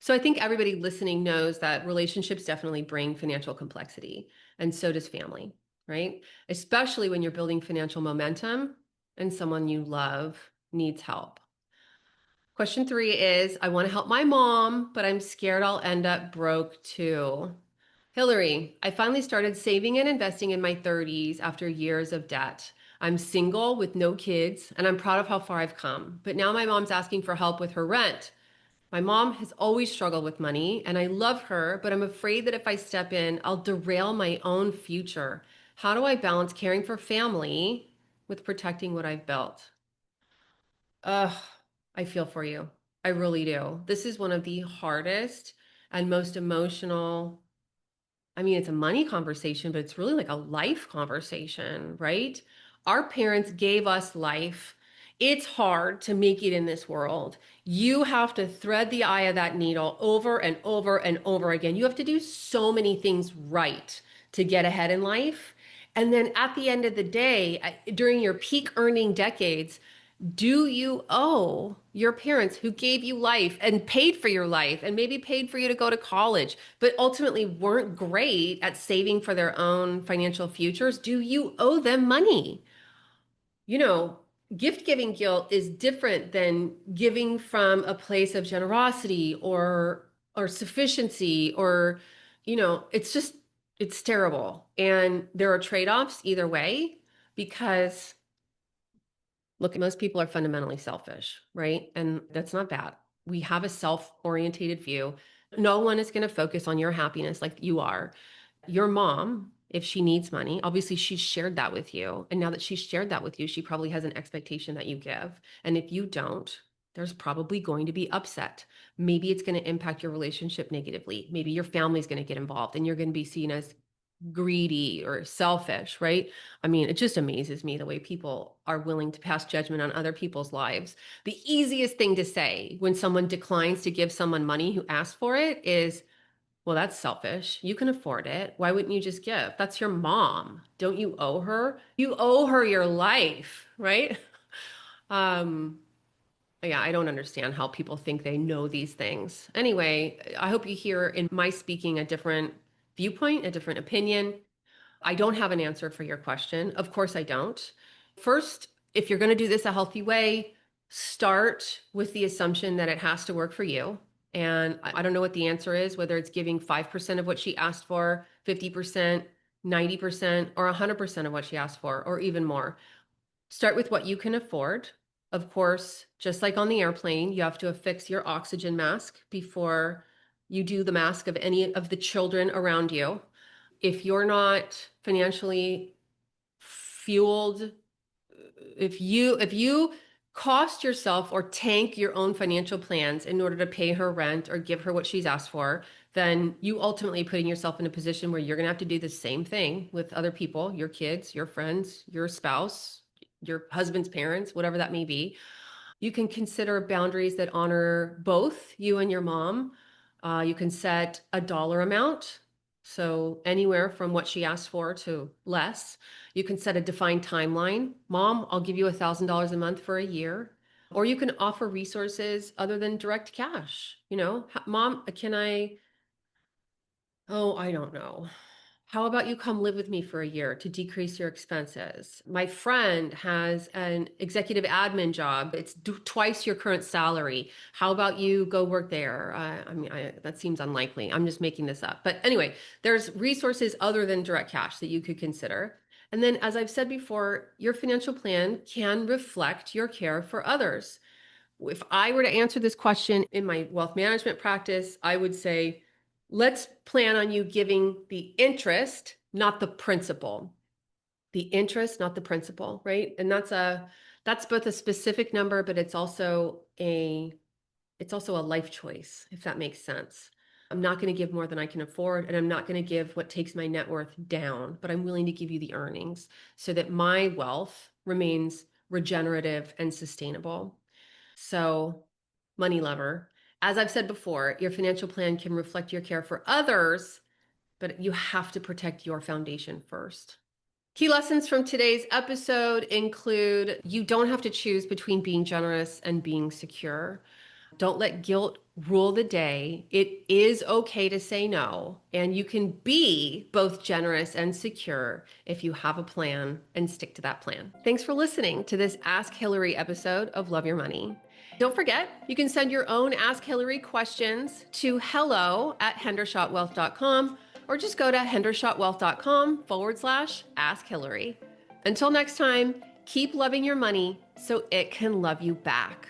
So I think everybody listening knows that relationships definitely bring financial complexity, and so does family, right? Especially when you're building financial momentum and someone you love needs help. Question 3 is, I want to help my mom, but I'm scared I'll end up broke too. Hilary, I finally started saving and investing in my 30s after years of debt. I'm single with no kids, and I'm proud of how far I've come. But now my mom's asking for help with her rent. My mom has always struggled with money, and I love her, but I'm afraid that if I step in, I'll derail my own future. How do I balance caring for family with protecting what I've built? Ugh, I feel for you. I really do. This is one of the hardest and most emotional. I mean, it's a money conversation, but it's really like a life conversation, right? Our parents gave us life. It's hard to make it in this world. You have to thread the eye of that needle over and over and over again. You have to do so many things right to get ahead in life. And then at the end of the day, during your peak earning decades, do you owe your parents who gave you life and paid for your life and maybe paid for you to go to college, but ultimately weren't great at saving for their own financial futures? Do you owe them money? You know, gift giving guilt is different than giving from a place of generosity or sufficiency or, it's just it's terrible. And there are trade-offs either way because look, most people are fundamentally selfish, right? And that's not bad. We have a self-orientated view. No one is going to focus on your happiness like you are. Your mom, if she needs money, obviously she's shared that with you. And now that she's shared that with you, she probably has an expectation that you give. And if you don't, there's probably going to be upset. Maybe it's going to impact your relationship negatively. Maybe your family's going to get involved and you're going to be seen as greedy or selfish, right? I mean, it just amazes me the way people are willing to pass judgment on other people's lives. The easiest thing to say when someone declines to give someone money who asked for it is, well, that's selfish. You can afford it. Why wouldn't you just give? That's your mom. Don't you owe her? You owe her your life, right? Um, yeah, I don't understand how people think they know these things. Anyway, I hope you hear in my speaking a different viewpoint, a different opinion. I don't have an answer for your question. Of course, I don't. First, if you're going to do this a healthy way, start with the assumption that it has to work for you. And I don't know what the answer is, whether it's giving 5% of what she asked for, 50%, 90%, or 100% of what she asked for, or even more. Start with what you can afford. Of course, just like on the airplane, you have to affix your oxygen mask before you do the mask of any of the children around you. If you're not financially fueled, if you cost yourself or tank your own financial plans in order to pay her rent or give her what she's asked for, then you ultimately putting yourself in a position where you're going to have to do the same thing with other people, your kids, your friends, your spouse, your husband's parents, whatever that may be. You can consider boundaries that honor both you and your mom. You can set a dollar amount, so anywhere from what she asked for to less. You can set a defined timeline. Mom, I'll give you $1,000 a month for a year. Or you can offer resources other than direct cash. Mom, I don't know. How about you come live with me for a year to decrease your expenses? My friend has an executive admin job. It's twice your current salary. How about you go work there? That seems unlikely. I'm just making this up. But anyway, there's resources other than direct cash that you could consider. And then, as I've said before, your financial plan can reflect your care for others. If I were to answer this question in my wealth management practice, I would say, let's plan on you giving the interest, not the principal. The interest, not the principal, right? And that's both a specific number, but it's also a life choice, if that makes sense. I'm not going to give more than I can afford, and I'm not going to give what takes my net worth down, but I'm willing to give you the earnings so that my wealth remains regenerative and sustainable. So, money lover, as I've said before, your financial plan can reflect your care for others, but you have to protect your foundation first. Key lessons from today's episode include you don't have to choose between being generous and being secure. Don't let guilt rule the day. It is okay to say no, and you can be both generous and secure if you have a plan and stick to that plan. Thanks for listening to this Ask Hilary episode of Love Your Money. Don't forget, you can send your own Ask Hilary questions to hello@hendershottwealth.com or just go to hendershottwealth.com/Ask Hilary. Until next time, keep loving your money so it can love you back.